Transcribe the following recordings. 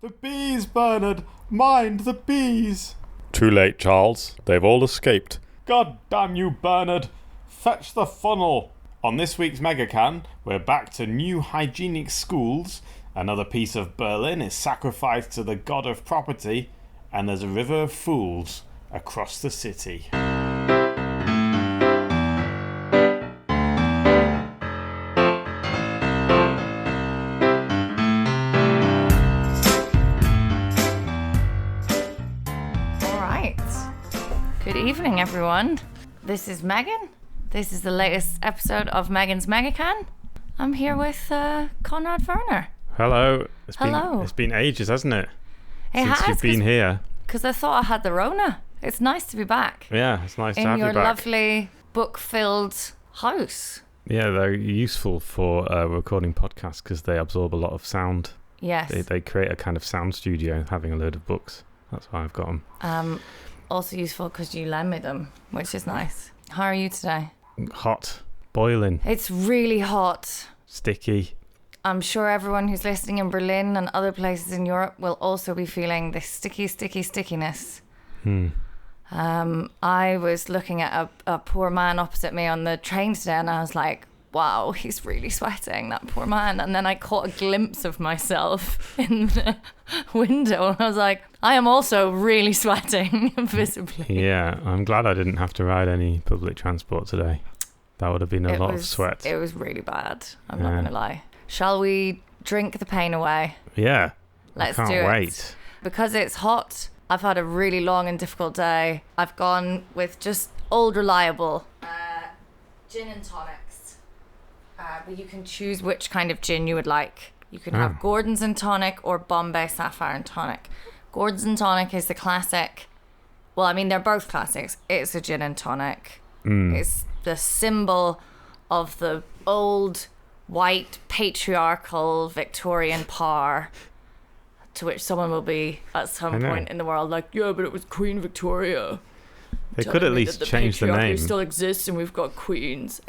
The bees, Bernard! Mind the bees! Too late, Charles. They've all escaped. God damn you, Bernard! Fetch the funnel! On this week's Megacan, we're back to new hygienic schools. Another piece of Berlin is sacrificed to the god of property, and there's a river of fools across the city. Good evening, everyone. This is Megan. This is the latest episode of Megan's Megacan. I'm here with Conrad Werner. Hello. Hello. It's been ages, hasn't it? Since you've been here. Because I thought I had the Rona. It's nice to be back. Yeah, it's nice to have in you back. your lovely book-filled house. Yeah, they're useful for recording podcasts because they absorb a lot of sound. Yes. They create a kind of sound studio, having a load of books. That's why I've got them. Also useful because you lend me them, which is nice. How are you today? Hot. Boiling. It's really hot. Sticky. I'm sure everyone who's listening in Berlin and other places in Europe will also be feeling this stickiness. I was looking at a poor man opposite me on the train today and I was like, wow, he's really sweating, that poor man. And then I caught a glimpse of myself in the window and I was like, I am also really sweating visibly. Yeah, I'm glad I didn't have to ride any public transport today. That would have been a lot of sweat. It was really bad, I'm not going to lie. Shall we drink the pain away? Yeah. Let's I can't do it. wait. Because it's hot, I've had a really long and difficult day. I've gone with just old reliable gin and tonics. But you can choose which kind of gin you would like. You can have Gordon's and tonic or Bombay Sapphire and tonic. Gordon's and tonic is the classic. Well, I mean, they're both classics. It's a gin and tonic. It's the symbol of the old, white, patriarchal Victorian power to which someone will be at some point in the world like, yeah, but it was Queen Victoria. They could at least change the name. Patriarchy still exists and we've got queens.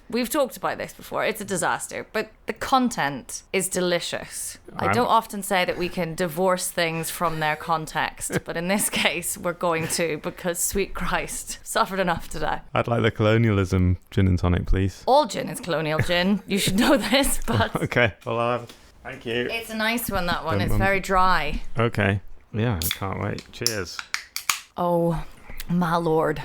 We've talked about this before. It's a disaster, but the content is delicious. I don't often say that we can divorce things from their context, but in this case, we're going to because, sweet Christ, suffered enough today. I'd like the colonialism gin and tonic, please. All gin is colonial gin. You should know this, but... Okay, well, I'll have... Thank you. It's a nice one, that one. It's very dry. Okay. Yeah, I can't wait. Cheers. Oh, my lord.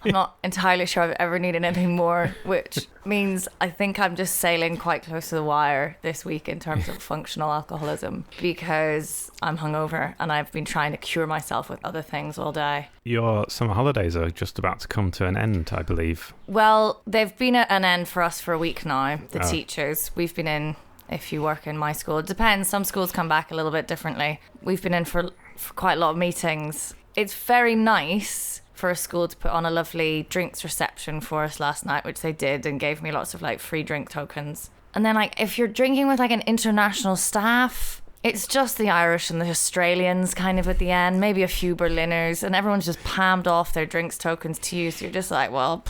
I'm not entirely sure I've ever needed anything more, which means I think I'm just sailing quite close to the wire this week in terms of functional alcoholism because I'm hungover and I've been trying to cure myself with other things all day. Your summer holidays are just about to come to an end, I believe. Well, they've been at an end for us for a week now, the teachers. We've been in, if you work in my school, it depends. Some schools come back a little bit differently. We've been in for quite a lot of meetings. It's very nice for a school to put on a lovely drinks reception for us last night, which they did and gave me lots of like free drink tokens. And then like if you're drinking with like an international staff, it's just the Irish and the Australians kind of at the end, maybe a few Berliners, and everyone's just palmed off their drinks tokens to you. So you're just like, well,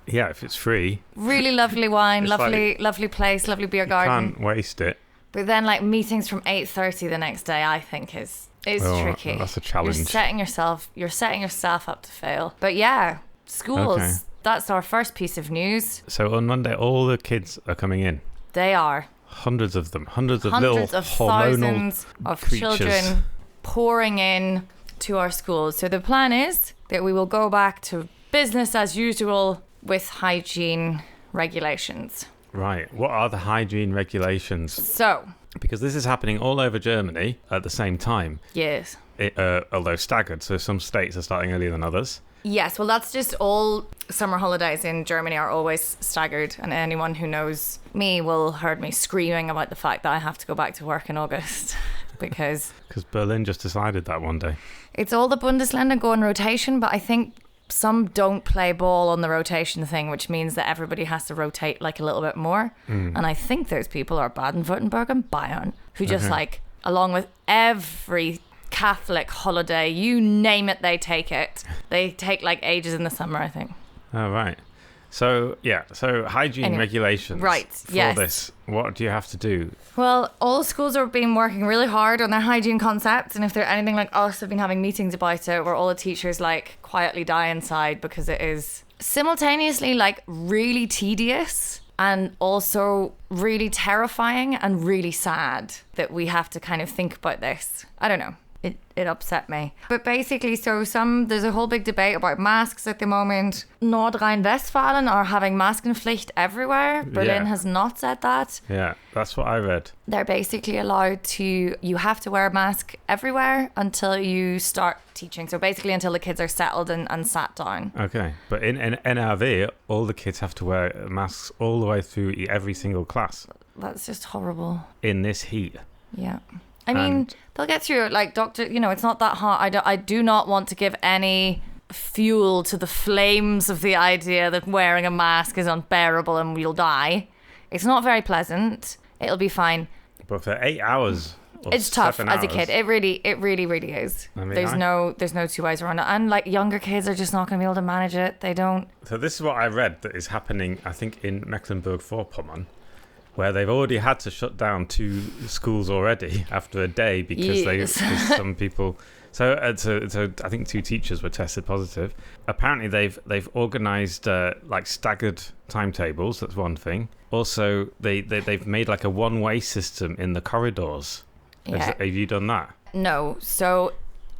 yeah, if it's free. Really lovely wine, lovely place, lovely beer garden. Can't waste it. But then like meetings from 8:30 the next day, I think is tricky. That's a challenge. You're setting yourself up to fail. But yeah, schools. Okay. That's our first piece of news. So on Monday, all the kids are coming in. They are. Hundreds of them. Hundreds of thousands of creatures. Children pouring in to our schools. So the plan is that we will go back to business as usual with hygiene regulations. Right. What are the hygiene regulations? So, because this is happening all over Germany at the same time. Yes. Although staggered, so some states are starting earlier than others. Yes, well, that's just all summer holidays in Germany are always staggered, and anyone who knows me will heard me screaming about the fact that I have to go back to work in August because Berlin just decided that one day. It's all the Bundesländer go in rotation, but I think some don't play ball on the rotation thing, which means that everybody has to rotate like a little bit more. And I think those people are Baden-Württemberg and Bayern, who just like, along with every Catholic holiday, you name it, they take it. They take like ages in the summer, I think. Oh, right. So hygiene regulations. Right, for yes. this. What do you have to do? Well, all schools have been working really hard on their hygiene concepts, and if they're anything like us, have been having meetings about it where all the teachers like quietly die inside because it is simultaneously like really tedious and also really terrifying and really sad that we have to kind of think about this. I don't know. It upset me. But basically, there's a whole big debate about masks at the moment. Nordrhein-Westfalen are having Maskenpflicht everywhere. Berlin has not said that. Yeah, that's what I read. They're basically you have to wear a mask everywhere until you start teaching. So basically until the kids are settled and sat down. Okay, but in NRV, all the kids have to wear masks all the way through every single class. That's just horrible. In this heat. Yeah. I mean, they'll get through it. Like, it's not that hot. I do not want to give any fuel to the flames of the idea that wearing a mask is unbearable and we'll die. It's not very pleasant. It'll be fine. But for 8 hours, it's tough as a kid. It really is. I mean, there's no two ways around it. And like younger kids are just not going to be able to manage it. They don't. So this is what I read that is happening, I think, in Mecklenburg-Vorpommern, where they've already had to shut down 2 schools already after a day because some people. So I think 2 teachers were tested positive. Apparently they've organised like staggered timetables. That's one thing. Also they've made like a one-way system in the corridors. Yeah. Have you done that? No. So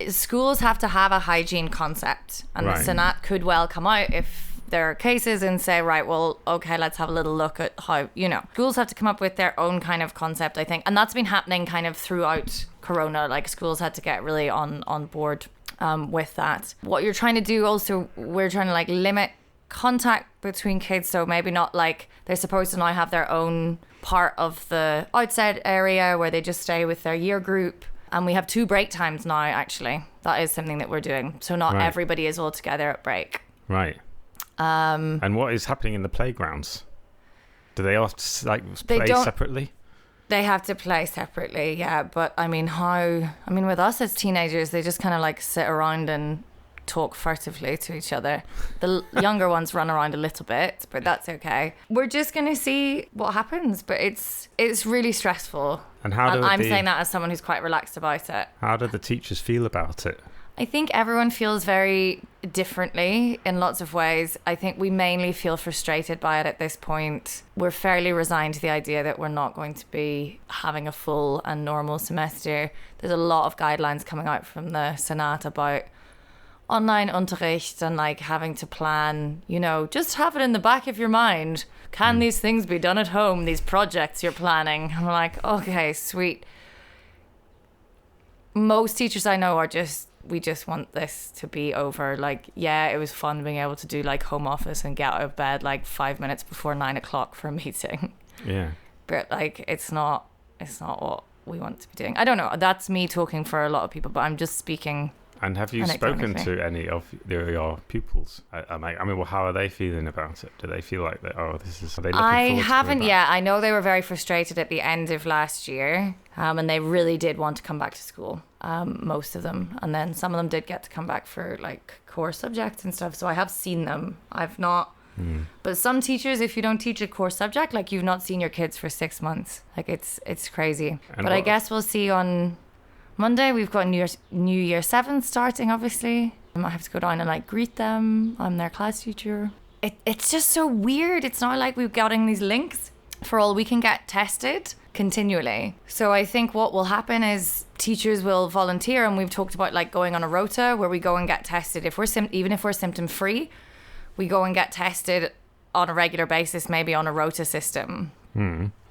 schools have to have a hygiene concept, and the Senate could well come out if there are cases and say, right, well, okay, let's have a little look at how, schools have to come up with their own kind of concept, I think. And that's been happening kind of throughout Corona. Like schools had to get really on board with that. What you're trying to do also, we're trying to like limit contact between kids. So maybe not like they're supposed to now have their own part of the outside area where they just stay with their year group. And we have 2 break times now, actually. That is something that we're doing. So not everybody is all together at break. Right. And what is happening in the playgrounds? Do they all play separately? They have to play separately, yeah. But with us as teenagers, they just kind of like sit around and talk furtively to each other. The younger ones run around a little bit, but that's okay. We're just going to see what happens, but it's really stressful. And I'm saying that as someone who's quite relaxed about it. How do the teachers feel about it? I think everyone feels very differently in lots of ways. I think we mainly feel frustrated by it at this point. We're fairly resigned to the idea that we're not going to be having a full and normal semester. There's a lot of guidelines coming out from the Senat about online Unterricht and like having to plan, just have it in the back of your mind. Can these things be done at home? These projects you're planning? I'm like, okay, sweet. Most teachers I know we just want this to be over. Like, yeah, it was fun being able to do like home office and get out of bed like 5 minutes before 9 o'clock for a meeting. Yeah. But like, it's not what we want to be doing. I don't know. That's me talking for a lot of people, but I'm just speaking. And have you spoken to any of your pupils? How are they feeling about it? Do they feel like are they looking I haven't yet. I know they were very frustrated at the end of last year, and they really did want to come back to school, most of them. And then some of them did get to come back for like core subjects and stuff. So I have seen them. I've not. But some teachers, if you don't teach a core subject, like you've not seen your kids for 6 months. Like it's crazy. But I guess we'll see on Monday. We've got New Year 7 starting, obviously. I might have to go down and like greet them. I'm their class teacher. It's just so weird. It's not like we're getting these links for all we can get tested continually. So I think what will happen is teachers will volunteer, and we've talked about like going on a rota where we go and get tested. Even if we're symptom free, we go and get tested on a regular basis, maybe on a rota system.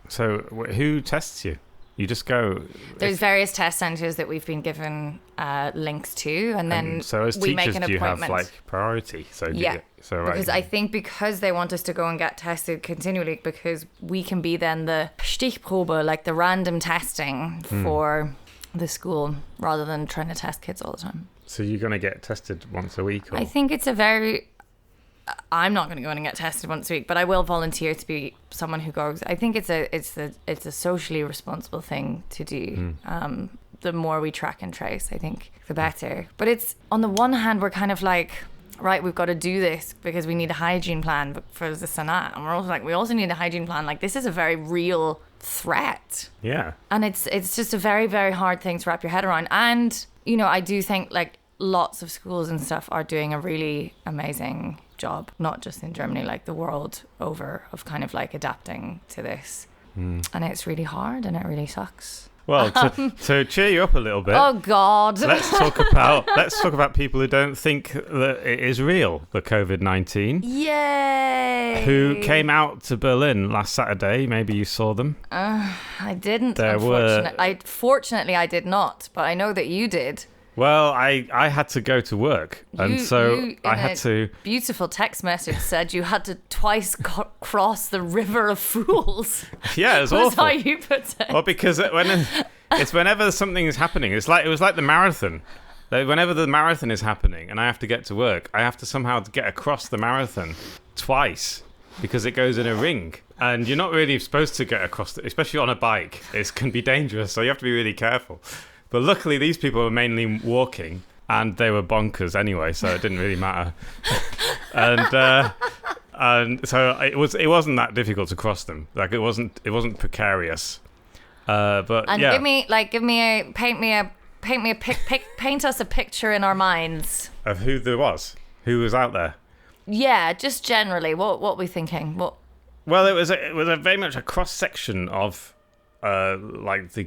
So who tests you? You just go. There's various test centres that we've been given links to, and then so as we teachers, make an appointment. Do you have like priority? So because I think because they want us to go and get tested continually, because we can be then the Stichprobe, like the random testing for the school, rather than trying to test kids all the time. So you're going to get tested once a week? Or? I think it's I'm not going to go in and get tested once a week, but I will volunteer to be someone who goes. I think it's a socially responsible thing to do. The more we track and trace, I think the better. But it's, on the one hand, we're kind of like, right, we've got to do this because we need a hygiene plan for this and that. And we're also like, we also need a hygiene plan. Like, this is a very real threat. Yeah. And it's just a very, very hard thing to wrap your head around. And, you know, I do think like lots of schools and stuff are doing a really amazing job, not just in Germany, like the world over, of kind of like adapting to this. And it's really hard and it really sucks. Well, to cheer you up a little bit. Oh God! Let's talk about people who don't think that it is real, the COVID-19. Yay! Who came out to Berlin last Saturday? Maybe you saw them. I didn't. Fortunately, I did not. But I know that you did. Well, I had to go to work, and so I had to. Beautiful text message said you had to twice cross the river of fools. Yeah, it was awful. That's how you put it. Well, because whenever something is happening, it was like the marathon. Like whenever the marathon is happening, and I have to get to work, I have to somehow get across the marathon twice because it goes in a ring, and you're not really supposed to get across, especially on a bike. It can be dangerous, so you have to be really careful. But luckily, these people were mainly walking, and they were bonkers anyway, so it didn't really matter. and so it wasn't that difficult to cross them. Like it wasn't precarious. But and yeah. paint us a picture in our minds Of who who was out there. Yeah, just generally, what were we thinking? Well, it was a very much a cross section of. Like the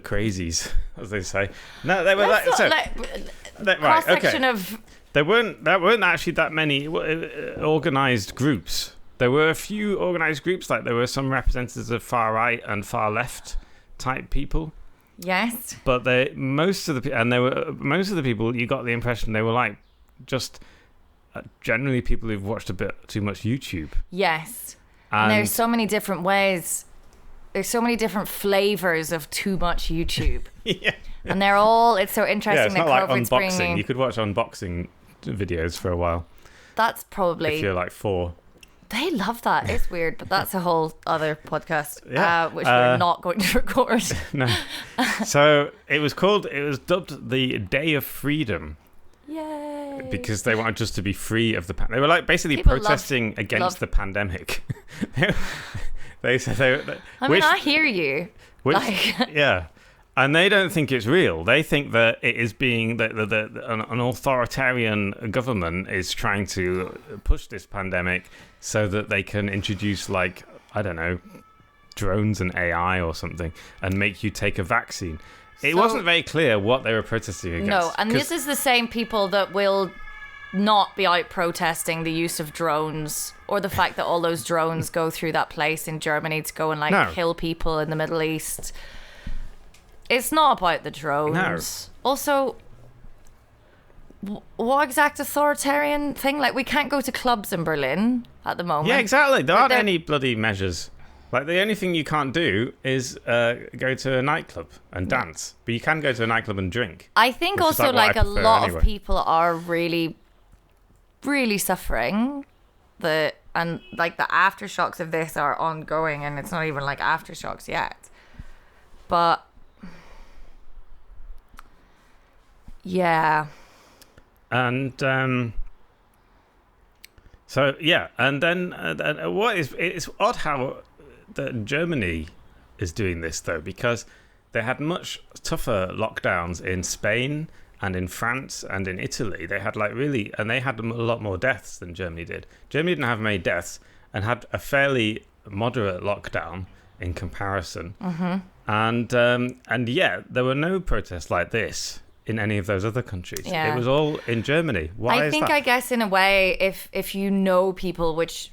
crazies, as they say. No, they were cross section of. There weren't actually that many organised groups. There were a few organised groups, like there were some representatives of far right and far left type people. Yes. But most of the people, you got the impression they were like just generally people who've watched a bit too much YouTube. Yes. And there's so many different ways. There's so many different flavors of too much YouTube. Yeah. And it's so interesting yeah, it's that not COVID's like unboxing. bringing. You could watch unboxing videos for a while. That's probably. If you're like 4. They love that. It's weird, but that's a whole other podcast, which we're not going to record. No. So it was dubbed the Day of Freedom. Yay. Because they wanted just to be free of the pandemic. They were like basically People protesting against the pandemic. They said I hear you. Yeah. And they don't think it's real. They think that it is being an authoritarian government is trying to push this pandemic so that they can introduce, like, I don't know, drones and AI or something and make you take a vaccine. It wasn't very clear what they were protesting against. No, and this is the same people that will not be out protesting the use of drones or the fact that all those drones go through that place in Germany to go and kill people in the Middle East. It's not about the drones. No. Also, what exact authoritarian thing? Like, we can't go to clubs in Berlin at the moment. Yeah, exactly. There aren't any bloody measures. Like, the only thing you can't do is go to a nightclub and dance. But you can go to a nightclub and drink. I think also, like a lot of people are really, really suffering. The aftershocks of this are ongoing, and it's not even like aftershocks yet. But yeah. And so yeah, and then it's odd how Germany is doing this though, because they had much tougher lockdowns in Spain and in France and in Italy. They had they had a lot more deaths than Germany did. Germany didn't have many deaths and had a fairly moderate lockdown in comparison. Mm-hmm. And yet there were no protests like this in any of those other countries. Yeah. It was all in Germany. Why is that? I guess in a way, if you know people, which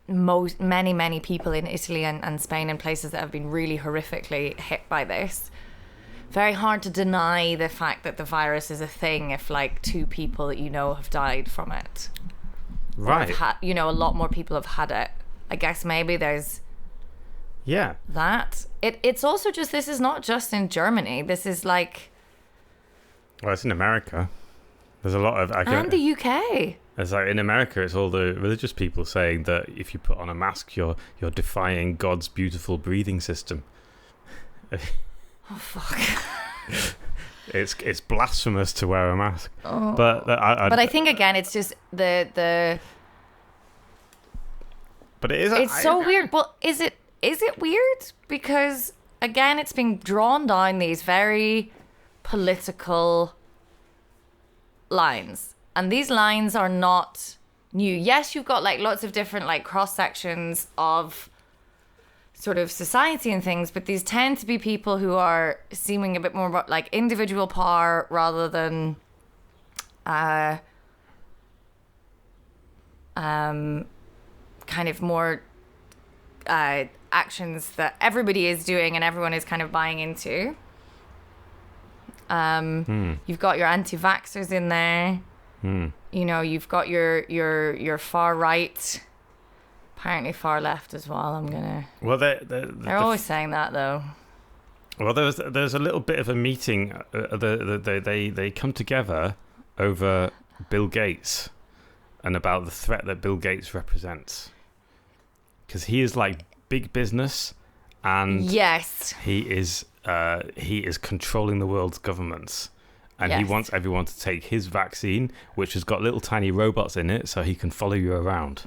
many people in Italy and Spain and places that have been really horrifically hit by this, very hard to deny the fact that the virus is a thing if like 2 people that you know have died from it. Right. A lot more people have had it. I guess maybe there's that. It's also just, this is not just in Germany. This is like... Well, it's in America. There's a lot of... And the UK. It's like in America, it's all the religious people saying that if you put on a mask, you're defying God's beautiful breathing system. Oh, fuck. it's blasphemous to wear a mask. But I think again, it's just the. But it is. It's so weird. Well, is it weird? Because again, it's being drawn down these very political lines, and these lines are not new. Yes, you've got like lots of different like cross sections of sort of society and things, but these tend to be people who are seeming a bit more about like individual power rather than kind of more actions that everybody is doing and everyone is kind of buying into. You've got your anti-vaxxers in there. You know, you've got your far right, apparently far left as well. Well, they're always saying that though. Well, there's a little bit of a meeting. They come together over Bill Gates and about the threat that Bill Gates represents, because he is like big business, and yes, he is controlling the world's governments. And he wants everyone to take his vaccine, which has got little tiny robots in it, so he can follow you around.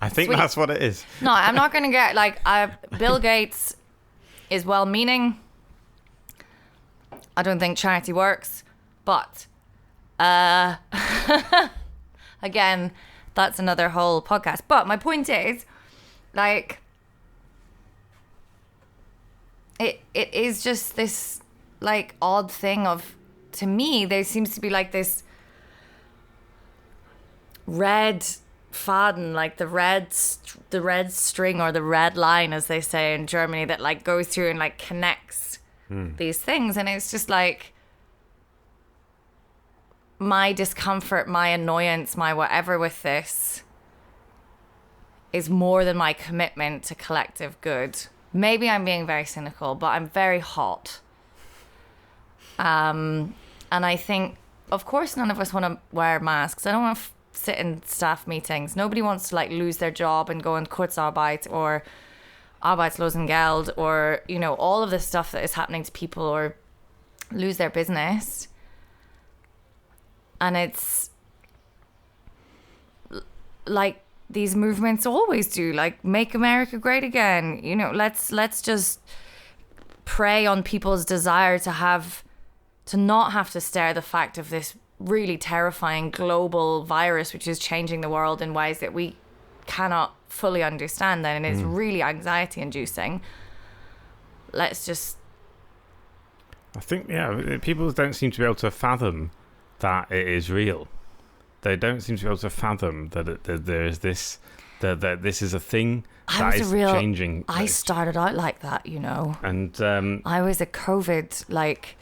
I think that's what it is. No, I'm not going to get like Bill Gates is well-meaning. I don't think charity works, but again, that's another whole podcast. But my point is, like, it is just this like odd thing of, to me, there seems to be like this red faden, like the red string or the red line, as they say in Germany, that like goes through and like connects these things. And it's just like my discomfort, my annoyance, my whatever with this is more than my commitment to collective good. Maybe I'm being very cynical, but I'm very hot. And I think, of course, none of us want to wear masks. I don't want to sit in staff meetings. Nobody wants to like lose their job and go in Kurzarbeit or Arbeitslosengeld or, you know, all of this stuff that is happening to people, or lose their business. And it's like these movements always do, like make America great again. You know, let's just prey on people's desire to not have to stare the fact of this really terrifying global virus, which is changing the world in ways that we cannot fully understand. And it's really anxiety inducing. Let's just... I think, people don't seem to be able to fathom that it is real. They don't seem to be able to fathom that there is this, that this is a thing that is changing. I started out like that, you know. And I was a COVID, like...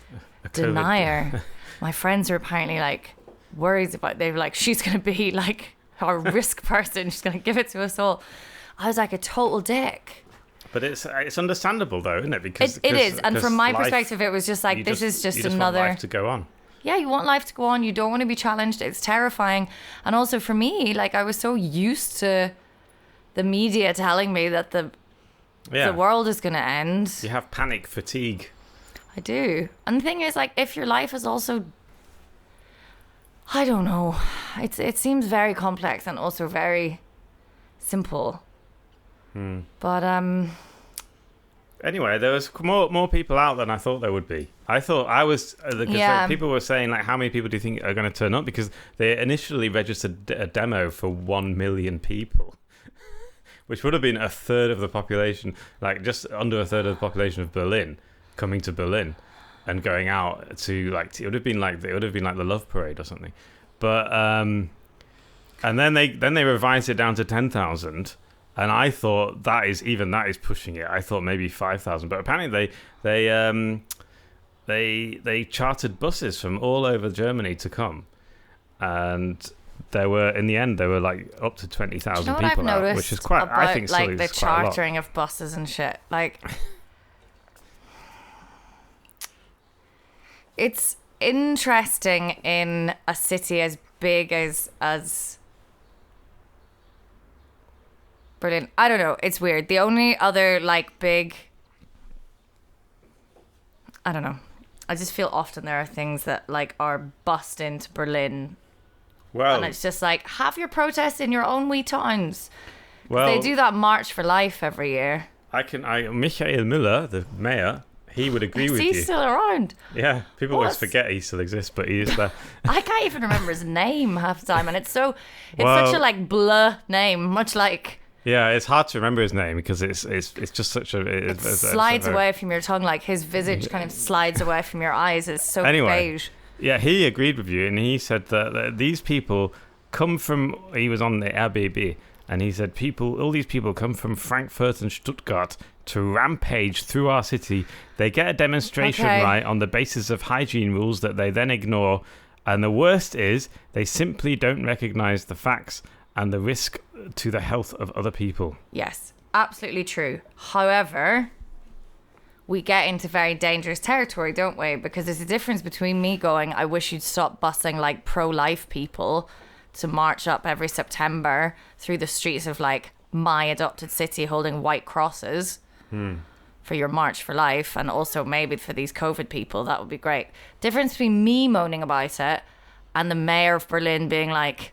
denier. My friends are apparently like worried about, they were like, she's gonna be like our risk person, she's gonna give it to us all. I was like a total dick. But it's understandable though, isn't it? Because it is, and from my perspective, it was just like, this is just another want life to go on. Yeah, you want life to go on. You don't want to be challenged. It's terrifying. And also for me, like, I was so used to the media telling me that the world is gonna end. You have panic fatigue. I do. And the thing is, like, if your life is also, I don't know, it seems very complex and also very simple. But anyway, there was more people out than I thought there would be. I thought because people were saying, like, how many people do you think are going to turn up? Because they initially registered a demo for 1 million people, which would have been a third of the population, like just under a third of the population of Berlin, coming to Berlin and going out to, like, it would have been like the Love Parade or something. But and then they revised it down to 10,000, and I thought that is pushing it. I thought maybe 5,000, but apparently they chartered buses from all over Germany to come, and there were, in the end, there were like up to 20,000 people out, which is quite. About, I think like the chartering of buses and shit, like. It's interesting in a city as big as Berlin. I don't know. It's weird. The only other like big, I don't know. I just feel often there are things that like are bussed into Berlin, Well, and it's just like, have your protests in your own wee towns. well, They do that March for Life every year. Michael Müller, the mayor, he would agree with He's you. still around. Yeah, people always What's- forget he still exists, but he is there. I can't even remember his name half the time, and it's Well- such a like blah name, much like Yeah, it's hard to remember his name because it's just such a. it slides away from your tongue, like his visage kind of slides away from your eyes. It's so Anyway. beige. Yeah, he agreed with you, and he said that these people come from. He was on the RBB, and he said all these people come from Frankfurt and Stuttgart to rampage through our city. They get a demonstration Okay. right on the basis of hygiene rules that they then ignore, and the worst is they simply don't recognise the facts and the risk to the health of other people. Yes, absolutely true. However, we get into very dangerous territory, don't we? Because there's a difference between me going, I wish you'd stop busing like pro-life people to march up every September through the streets of like my adopted city holding white crosses for your March for Life, and also maybe for these COVID people, that would be great. Difference between me moaning about it and the mayor of Berlin being like,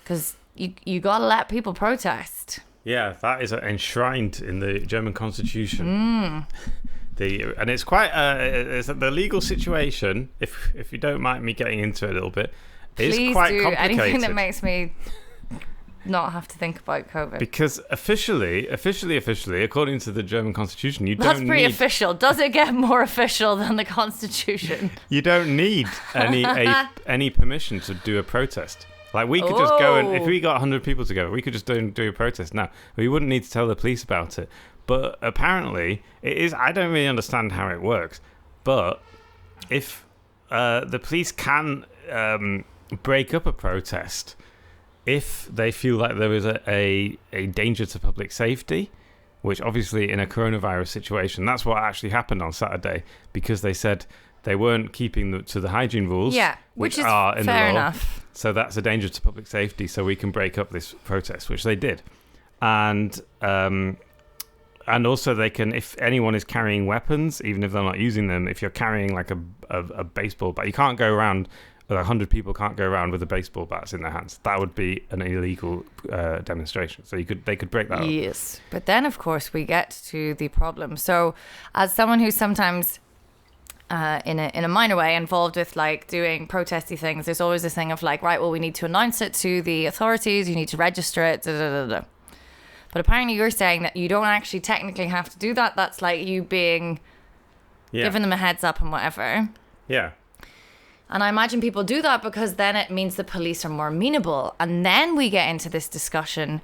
because you gotta let people protest. Yeah, that is enshrined in the German constitution. And it's quite it's the legal situation. If you don't mind me getting into it a little bit, is Please quite do complicated. anything that makes me not have to think about COVID. Because officially, according to the German constitution, That's pretty official. Does it get more official than the constitution? you don't need any permission to do a protest. Like we could just go and if we got 100 people together, we could just do a protest now. We wouldn't need to tell the police about it. But apparently, it is. I don't really understand how it works. But if the police can break up a protest if they feel like there is a danger to public safety, which obviously in a coronavirus situation, that's what actually happened on Saturday, because they said they weren't keeping to the hygiene rules, Yeah, which is are in the fair law. enough. So that's a danger to public safety, so we can break up this protest, which they did. And also they can, if anyone is carrying weapons, even if they're not using them, if you're carrying like a baseball bat, you can't go around, 100 people can't go around with the baseball bats in their hands. That would be an illegal demonstration. So they could break that up. Yes. But then, of course, we get to the problem. So as someone who's sometimes in a minor way involved with like doing protesty things, there's always this thing of like, right, well, we need to announce it to the authorities, you need to register it, da, da, da, da. But apparently you're saying that you don't actually technically have to do that. That's like you being giving them a heads up and whatever. Yeah. And I imagine people do that because then it means the police are more amenable. And then we get into this discussion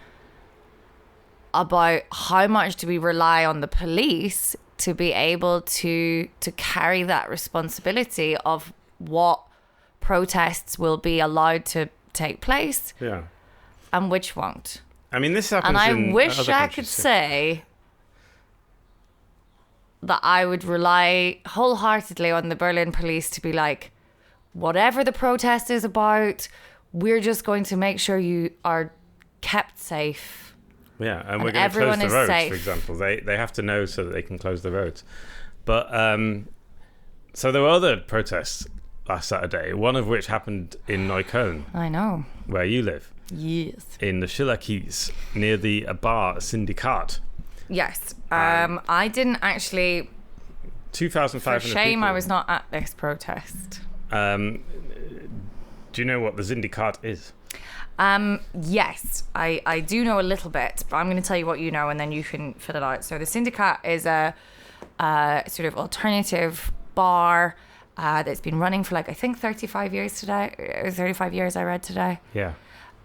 about how much do we rely on the police to be able to carry that responsibility of what protests will be allowed to take place Yeah. and which won't. I mean, this happens And I in wish other I countries could too. say that I would rely wholeheartedly on the Berlin police to be like, whatever the protest is about, we're just going to make sure you are kept safe. Yeah, and we're And going to everyone close the is roads, safe. for example. They have to know so that they can close the roads. But so there were other protests last Saturday, one of which happened in Neukölln, I know. where you live, Yes. in the Schillerkies, near the bar Syndikat. Yes. I didn't actually. For 2,500 shame, people. I was not at this protest. Do you know what the Syndikat is? Yes, I do know a little bit, but I'm going to tell you what you know and then you can fill it out. So the Syndicat is a sort of alternative bar that's been running for like, I think 35 years today. 35 years I read today. Yeah.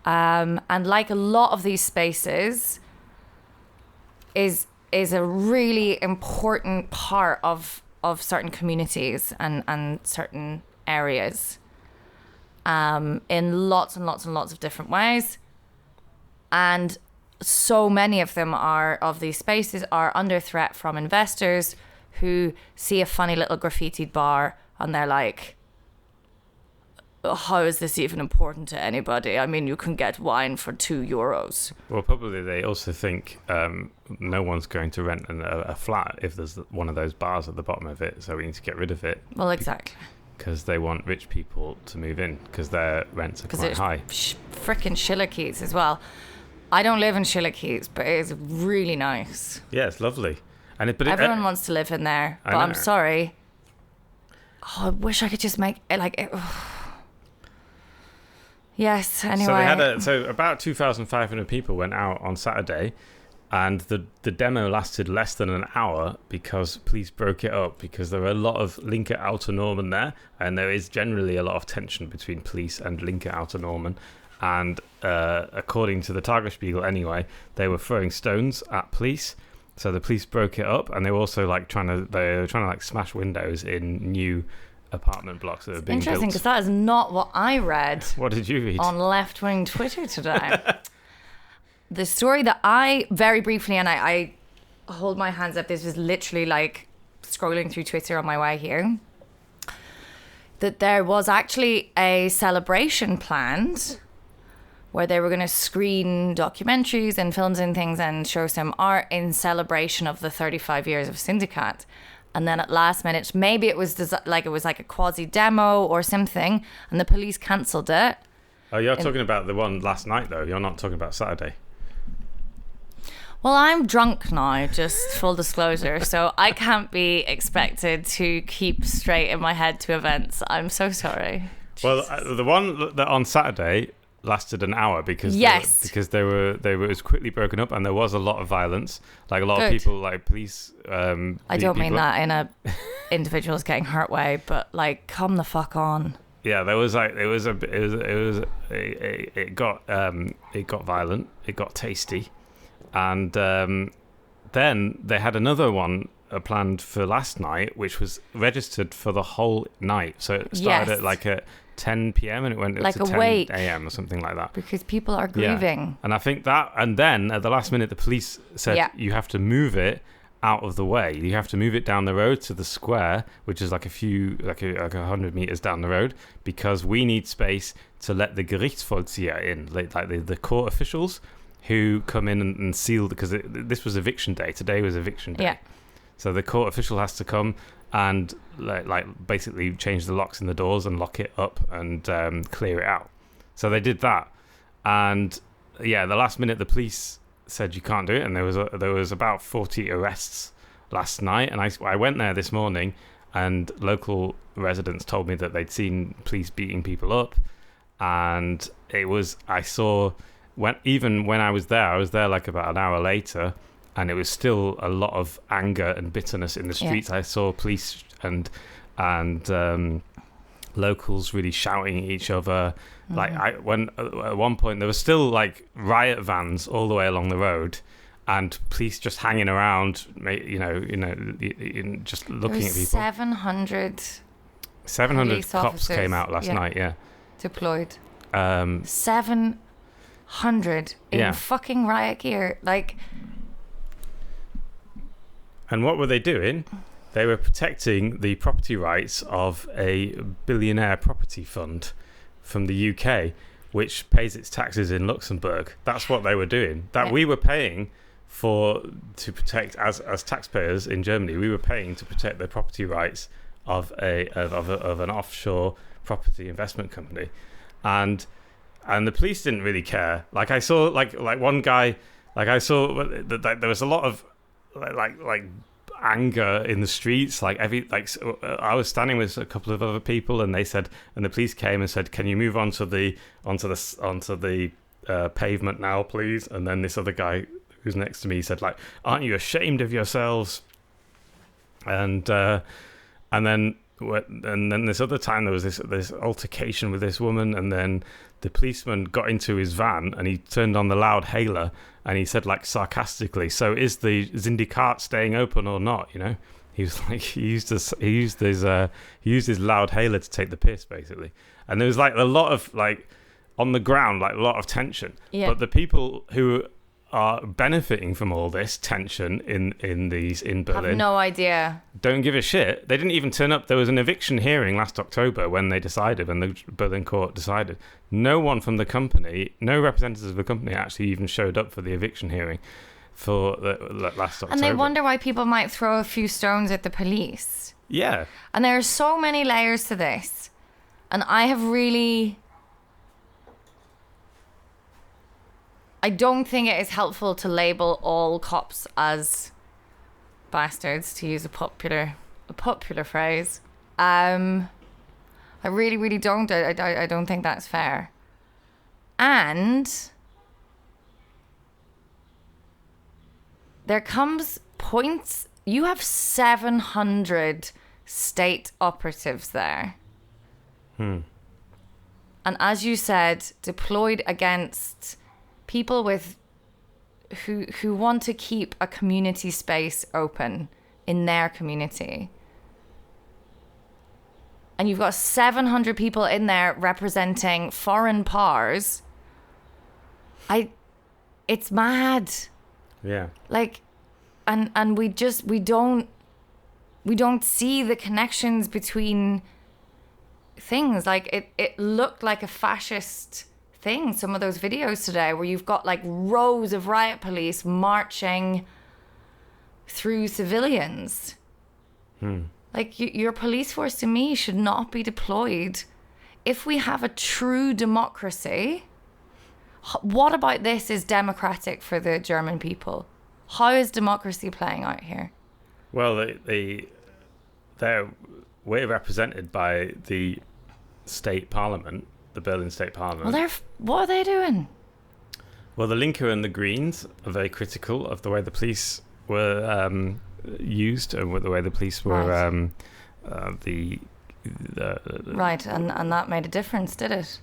And like a lot of these spaces is a really important part of certain communities and certain areas. In lots and lots and lots of different ways. And so many of them of these spaces are under threat from investors who see a funny little graffitied bar and they're like, how is this even important to anybody? I mean, you can get wine for €2. Well, probably they also think no one's going to rent a flat if there's one of those bars at the bottom of it, so we need to get rid of it. Well, exactly. Because they want rich people to move in, because their rents are quite high. Frickin' Shillerkeys as well. I don't live in Shillerkeys, but it is really nice. Yeah, it's lovely. And everyone wants to live in there, but I'm sorry. Oh, I wish I could just make it like it. Yes, anyway. So about 2,500 people went out on Saturday, and the demo lasted less than an hour because police broke it up, because there were a lot of linker Autonormen there, and there is generally a lot of tension between police and linker Autonormen. And according to the Tagesspiegel anyway, they were throwing stones at police. So the police broke it up, and they were also trying to smash windows in new apartment blocks that are being built. Interesting, because that is not what I read. What did you read? On left-wing Twitter today. The story that I, very briefly, and I hold my hands up, this was literally scrolling through Twitter on my way here, that there was actually a celebration planned where they were going to screen documentaries and films and things and show some art in celebration of the 35 years of Syndicate. And then at last minute, maybe it was a quasi demo or something, and the police cancelled it. Oh, you're talking about the one last night, though. You're not talking about Saturday. Well, I'm drunk now, just full disclosure, so I can't be expected to keep straight in my head to events. I'm so sorry. Well, the one that on Saturday lasted an hour because it was quickly broken up, and there was a lot of violence, a lot of people, police. I don't mean that in a individuals getting hurt way, but come the fuck on. Yeah, there was it got violent, it got tasty, and then they had another one planned for last night, which was registered for the whole night. So it started at 10 p.m. and it went up to 10 a.m. or something like that. Because people are grieving. Yeah. And I think that, and then at the last minute, the police said you have to move it out of the way. You have to move it down the road to the square, which is 100 meters down the road, because we need space to let the Gerichtsvollzieher in, the court officials who come in and seal, because this was eviction day. Today was eviction day. Yeah. So the court official has to come and basically change the locks in the doors and lock it up and clear it out. So they did that, and the last minute the police said you can't do it, and there was about 40 arrests last night. And I went there this morning, and local residents told me that they'd seen police beating people up, and I saw when I was there about an hour later. And it was still a lot of anger and bitterness in the streets. Yeah. I saw police and locals really shouting at each other. Mm-hmm. At one point there was still riot vans all the way along the road, and police just hanging around, just looking at people. 700 cops came out last night. Yeah, deployed. 700 in fucking riot gear, And what were they doing? They were protecting the property rights of a billionaire property fund from the UK, which pays its taxes in Luxembourg. That's what they were doing. We were paying to protect, as taxpayers in Germany, we were paying to protect the property rights of an offshore property investment company, and the police didn't really care. I saw one guy, I saw that there was a lot of anger in the streets. I was standing with a couple of other people, and the police came and said, "Can you move onto the pavement now, please?" And then this other guy who's next to me said, "Aren't you ashamed of yourselves?" And then this other time there was this altercation with this woman, and then the policeman got into his van and he turned on the loud hailer and he said sarcastically, "So is the Syndikat staying open or not?" He was he used his loud hailer to take the piss basically. And there was a lot of on the ground, a lot of tension. Yeah. But the people who are benefiting from all this tension in Berlin. I have no idea. Don't give a shit. They didn't even turn up. There was an eviction hearing last October when the Berlin court decided. No one from the company, no representatives of the company actually even showed up for the eviction hearing for last October. And they wonder why people might throw a few stones at the police. Yeah. And there are so many layers to this. And I don't think it is helpful to label all cops as bastards, to use a popular phrase. I really, really don't. I don't think that's fair. And there comes points. You have 700 state operatives there. And as you said, deployed against people who want to keep a community space open in their community. And you've got 700 people in there representing foreign powers. It's mad. Yeah. Like, and we don't see the connections between things. Like it looked like a fascist thing, some of those videos today, where you've got like rows of riot police marching through civilians. Like your police force, to me, should not be deployed. If we have a true democracy, what about this is democratic for the German people? How is democracy playing out here? Well, they're way represented by the state parliament, the Berlin State Parliament. Well, what are they doing? Well, the Linke and the Greens are very critical of the way the police were used and the way the police were right, and that made a difference, did it?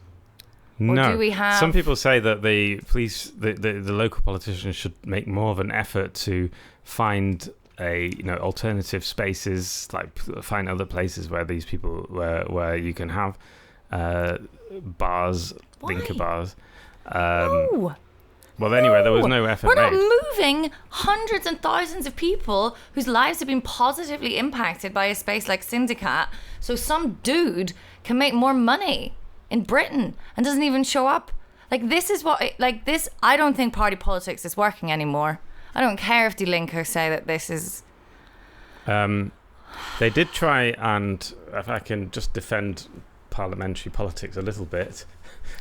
No. Or do we have... Some people say that the police, the local politicians should make more of an effort to find alternative spaces, like find other places where these people where you can have bars, Linke bars. No. Well, anyway, there was no effort We're made. not moving hundreds and thousands of people whose lives have been positively impacted by a space like Syndicat, so some dude can make more money in Britain and doesn't even show up. Like, this is what... Like, this... I don't think party politics is working anymore. I don't care if Die Linke say that this is... They did try, and if I can just defend parliamentary politics a little bit...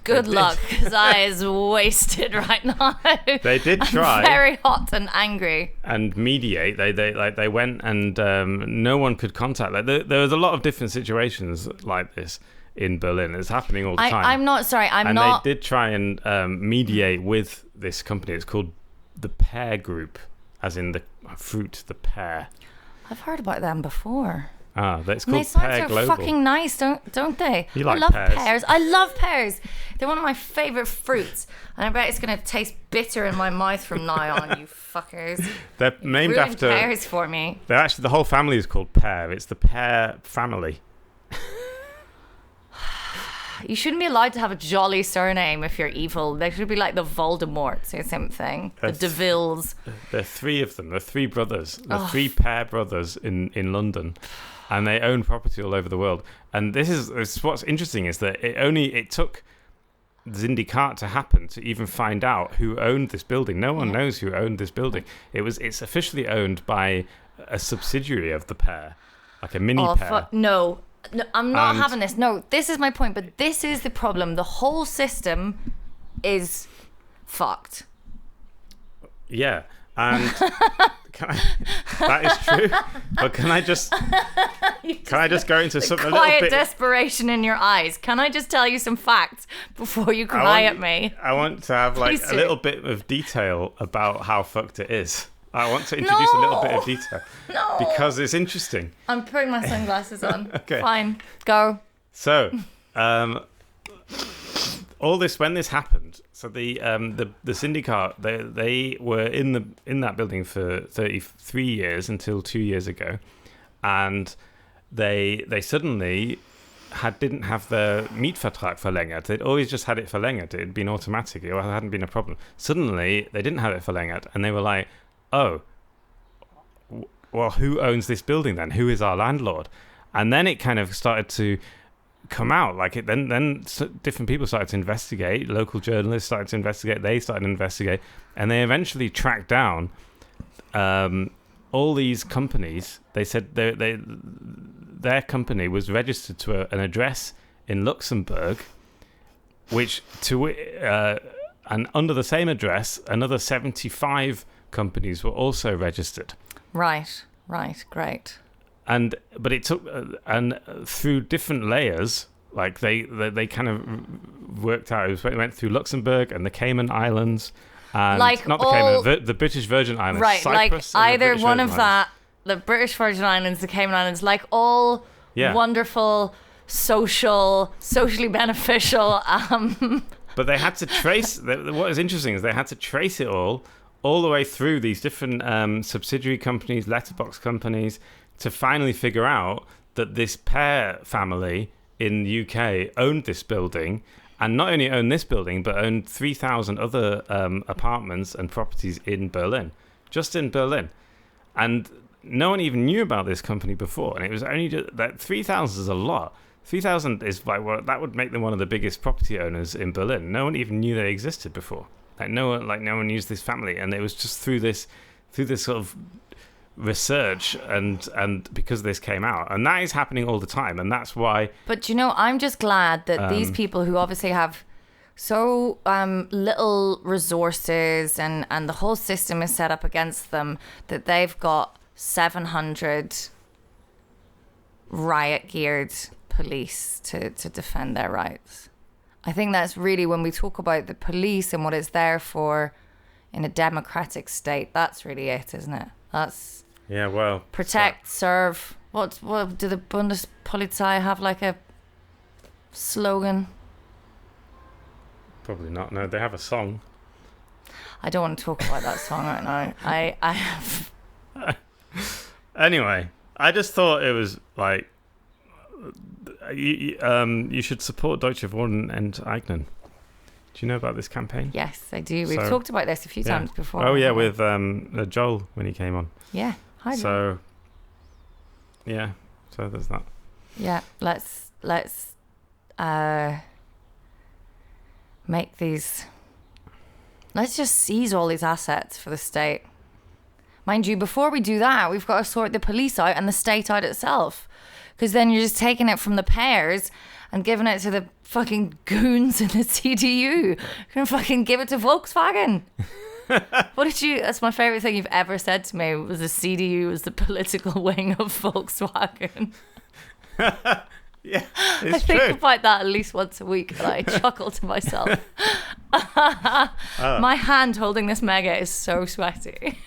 Good luck, because I is wasted right now. They did try. I'm very hot and angry. And mediate. They went and no one could contact. Like there was a lot of different situations like this in Berlin. It's happening all the time. I'm not sorry. And they did try and mediate with this company. It's called the Pear Group, as in the fruit, the pear. I've heard about them before. That's and called they sound Pear so Global. fucking nice, don't they? You like I love pears. I love pears. They're one of my favourite fruits. And I bet it's going to taste bitter in my mouth from now on, you fuckers. They're named Ruined after... pears for me. They're actually... The whole family is called Pear. It's the Pear family. You shouldn't be allowed to have a jolly surname if you're evil. They should be like the Voldemorts or something. The DeVilles. There are three of them. There are three brothers. There are three Pear brothers in London. And they own property all over the world. And this is what's interesting is that it took Syndicat to happen to even find out who owned this building. No one knows who owned this building. It's officially owned by a subsidiary of the Pear, like a mini Pear. No, I'm not having this. No, this is my point. But this is the problem. The whole system is fucked. Yeah, and that is true. But can I just go into something a little Quiet bit? Desperation in your eyes. Can I just tell you some facts before you cry at me? I want to have like a little bit of detail about how fucked it is. I want to introduce a little bit of detail. No. Because it's interesting. I'm putting my sunglasses on. Okay. Fine. Go. So, all this, when this happened, so the Syndicat, they were in that building for 33 years until 2 years ago, and they suddenly didn't have their Mietvertrag verlängert. They'd always just had it verlängert. It had been automatic. It hadn't been a problem. Suddenly, they didn't have it verlängert, and they were like, oh, well, who owns this building then? Who is our landlord? And then it kind of started to come out. Like it, then different people started to investigate. Local journalists started to investigate. They started to investigate, and they eventually tracked down all these companies. They said their company was registered to an address in Luxembourg, and under the same address, another 75 companies were also registered. Right, great. But it took and through different layers, like they kind of worked out. It went through Luxembourg and the Cayman Islands, and like not the Cayman, the British Virgin Islands, right? Cyprus, like either one of that, the British Virgin Islands, the Cayman Islands, like all wonderful, socially beneficial. But they had to trace. What is interesting is they had to trace it all the way through these different subsidiary companies, letterbox companies, to finally figure out that this pair family in the UK owned this building, and not only owned this building, but owned 3,000 other apartments and properties in Berlin, just in Berlin. And no one even knew about this company before, and it was only that 3,000 is a lot. 3,000 is like, well, that would make them one of the biggest property owners in Berlin. No one even knew they existed before. No one used this family, and it was just through this sort of research and because this came out, and that is happening all the time, and that's why. But I'm just glad that these people who obviously have so little resources and the whole system is set up against them, that they've got 700 riot geared police to defend their rights. I think that's really, when we talk about the police and what it's there for in a democratic state, that's really it, isn't it? That's protect, serve. What do the Bundespolizei have, like a slogan? Probably not. No, they have a song. I don't want to talk about that song right now. I have. Anyway, I just thought it was like you should support Deutsche Wohnen and Eignen. Do you know about this campaign? Yes, I do. We've talked about this a few times before. Oh yeah, with Joel when he came on. Yeah. Hi. So there's that. Yeah, let's make these. Let's just seize all these assets for the state. Mind you, before we do that, we've got to sort the police out and the state out itself. Because then you're just taking it from the pairs and giving it to the fucking goons in the CDU. You're going to fucking give it to Volkswagen. That's my favourite thing you've ever said to me, was the CDU was the political wing of Volkswagen. Yeah, I think about that at least once a week, and I chuckle to myself. My hand holding this mega is so sweaty.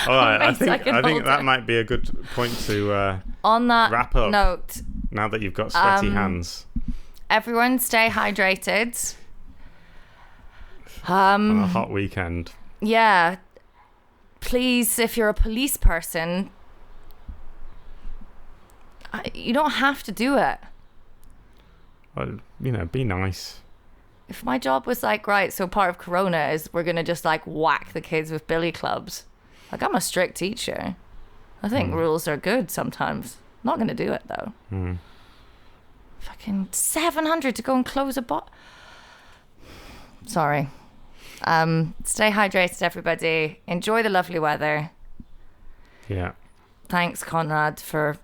All right, I think that might be a good point to on that wrap up note. Now that you've got sweaty hands, everyone stay hydrated. On a hot weekend. Yeah, please, if you're a police person, you don't have to do it. Well, be nice. If my job was like, right, so part of Corona is we're gonna just like whack the kids with billy clubs. Like, I'm a strict teacher. I think rules are good sometimes. I'm not gonna do it though. Fucking 700 to go and close a bot. Sorry. Stay hydrated, everybody. Enjoy the lovely weather. Yeah. Thanks, Conrad, for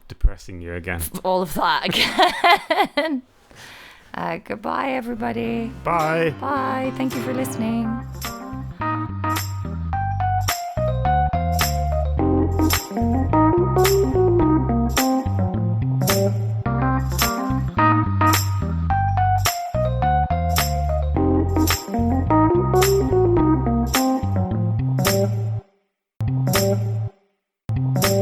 depressing you again. All of that again. Goodbye, everybody. Bye. Bye. Thank you for listening.